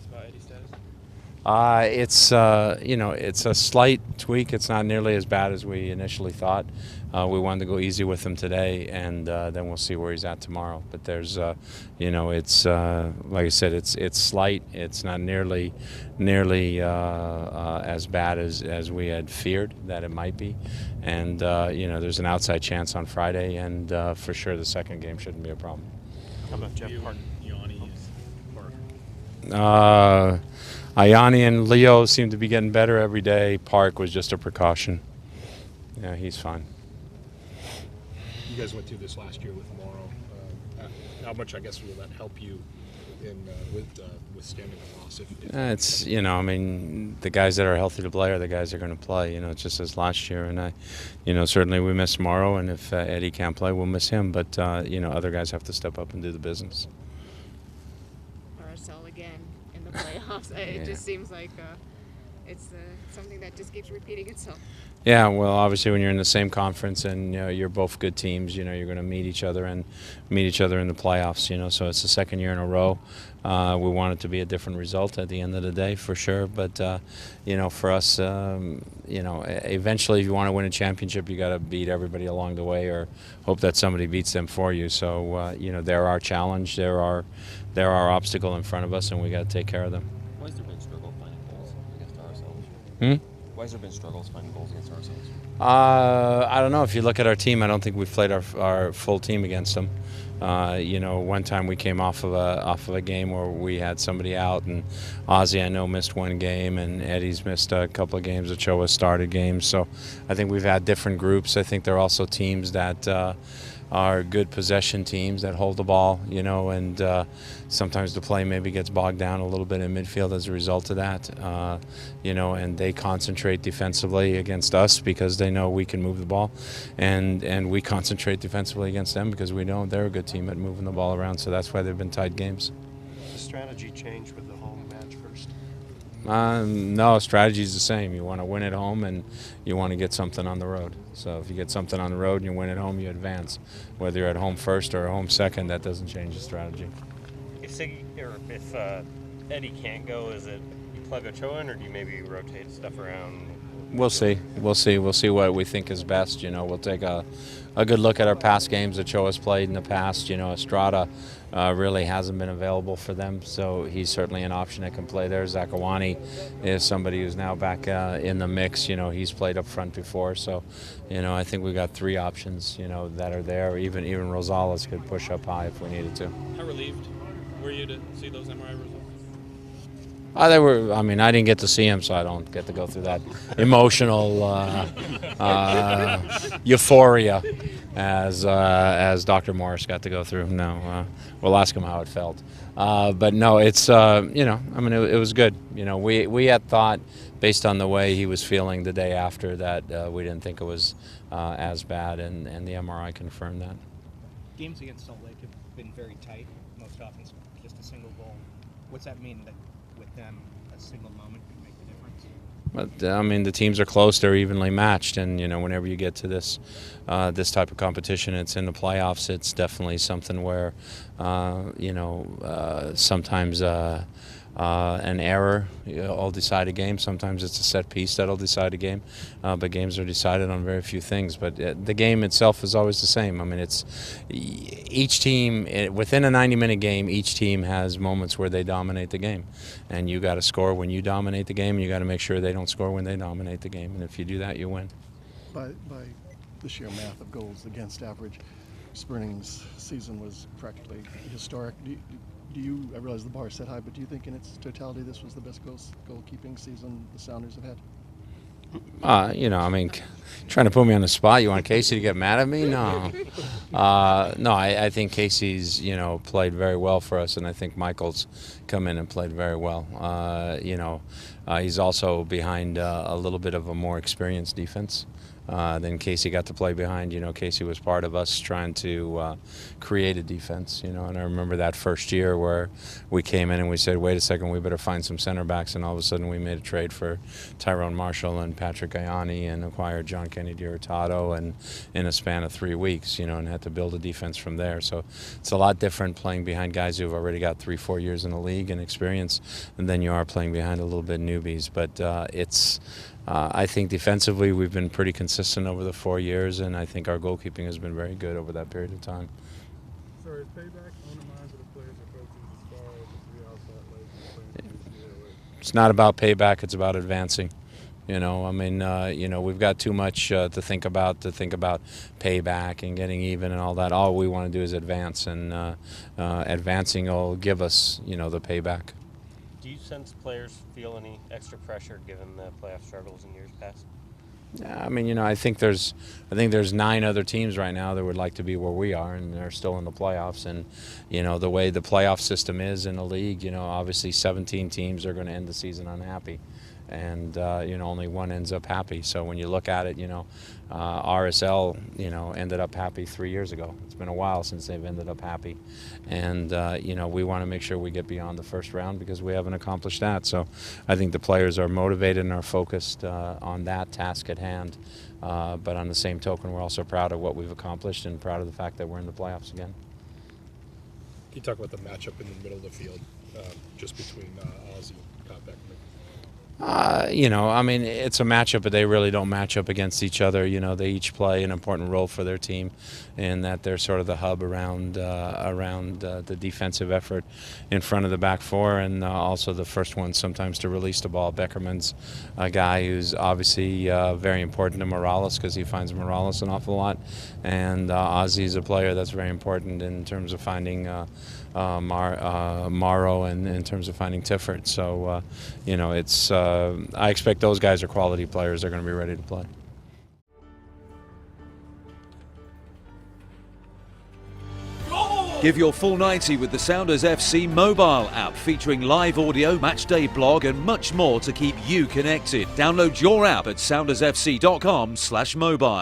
us about Eddie's status? It's a slight tweak. It's not nearly as bad as we initially thought. We wanted to go easy with him today, and then we'll see where he's at tomorrow. But there's, it's like I said, it's slight. It's not nearly as bad as we had feared that it might be. And there's an outside chance on Friday, and for sure the second game shouldn't be a problem. How about Jeff Park? Yanni is Ayani and Leo seem to be getting better every day. Park was just a precaution. Yeah, he's fine. You guys went through this last year with Morrow. How much, I guess, will that help you in withstanding a loss? It's the guys that are healthy to play are the guys that are going to play. It's just as last year, and certainly we miss Morrow, and if Eddie can't play, we'll miss him. But other guys have to step up and do the business. RSL again in the playoffs. It just seems like it's something that just keeps repeating itself. Yeah, well, obviously when you're in the same conference and you're both good teams, you're going to meet each other in the playoffs. So it's the second year in a row. We want it to be a different result at the end of the day, for sure. But for us, eventually, if you want to win a championship, you got to beat everybody along the way, or hope that somebody beats them for you. So they're our challenge, they're our obstacle in front of us, and we got to take care of them. Why has there been struggle finding goals against ourselves? Why has there been struggles finding goals against ourselves? I don't know. If you look at our team, I don't think we've played our full team against them. One time we came off of a game where we had somebody out, and Ozzy, I know, missed one game, and Eddie's missed a couple of games. Ochoa started games. So I think we've had different groups. I think there are also teams that are good possession teams that hold the ball, and sometimes the play maybe gets bogged down a little bit in midfield as a result of that, and they concentrate defensively against us because they know we can move the ball, and we concentrate defensively against them because we know they're a good team at moving the ball around, so that's why they've been tight games. The strategy changed with the home match first? No, strategy is the same. You want to win at home and you want to get something on the road. So if you get something on the road and you win at home, you advance. Whether you're at home first or home second, that doesn't change the strategy. If Eddie can't go, is it you plug Ochoa in, or do you maybe rotate stuff around? We'll see. We'll see what we think is best. We'll take a good look at our past games that Ochoa's played in the past. Estrada really hasn't been available for them, so he's certainly an option that can play there. Zakawani is somebody who's now back in the mix. He's played up front before, so I think we've got three options that are there. Even Rosales could push up high if we needed to. How relieved were you to see those MRI results? They were. I didn't get to see him, so I don't get to go through that emotional euphoria as Dr. Morris got to go through. No, we'll ask him how it felt. But no, it's it was good. We had thought, based on the way he was feeling the day after, that we didn't think it was as bad, and the MRI confirmed that. Games against Salt Lake have been very tight. Most often, just a single goal. What's that mean that with them, a single moment can make the difference? But the teams are close; they're evenly matched, and whenever you get to this type of competition, it's in the playoffs. It's definitely something where sometimes an error will decide a game. Sometimes it's a set piece that'll decide a game, but games are decided on very few things. But the game itself is always the same. It's each team within a 90-minute game. Each team has moments where they dominate the game, and you got to score when you dominate the game. And you got to make sure they don't score when they dominate the game. And if you do that, you win. By the sheer math of goals against average, Spurning's season was practically historic. I realize the bar is set high, but do you think in its totality this was the best goalkeeping season the Sounders have had? Trying to put me on the spot. You want Casey to get mad at me? No. No, I think Casey's, played very well for us, and I think Michael's come in and played very well. He's also behind a little bit of a more experienced defense. Then Casey got to play behind. Casey was part of us trying to create a defense. And I remember that first year where we came in and we said, wait a second, we better find some center backs. And all of a sudden we made a trade for Tyrone Marshall and Patrick Ianni and acquired John Kennedy Hurtado and in a span of 3 weeks, and had to build a defense from there. So it's a lot different playing behind guys who've already got 3-4 years in the league and experience, and then you are playing behind a little bit newbies. But I think defensively we've been pretty consistent over the 4 years, and I think our goalkeeping has been very good over that period of time. So is payback on the minds of the players and coaches as far as the 3 outside legs playing this year? It's not about payback, it's about advancing. We've got too much to think about payback and getting even and all that. All we want to do is advance, and advancing will give us, the payback. Do you sense players feel any extra pressure given the playoff struggles in years past? Yeah, I think there's 9 other teams right now that would like to be where we are, and they're still in the playoffs. And the way the playoff system is in the league, obviously 17 teams are going to end the season unhappy, and only one ends up happy. So when you look at it, RSL ended up happy 3 years ago. It's been a while since they've ended up happy, and we want to make sure we get beyond the first round because we haven't accomplished that. So I think the players are motivated and are focused on that task at hand. But on the same token, we're also proud of what we've accomplished and proud of the fact that we're in the playoffs again. Can you talk about the matchup in the middle of the field, just between Ozzy and Pat Beckerman? It's a matchup, but they really don't match up against each other. They each play an important role for their team, in that they're sort of the hub around the defensive effort in front of the back four, and also the first one sometimes to release the ball. Beckerman's a guy who's obviously very important to Morales because he finds Morales an awful lot, and Ozzy's a player that's very important in terms of finding Morrow and in terms of finding Tifford. So, I expect those guys are quality players. They're going to be ready to play. Give your full 90 with the Sounders FC mobile app, featuring live audio, matchday blog and much more to keep you connected. Download your app at soundersfc.com/mobile.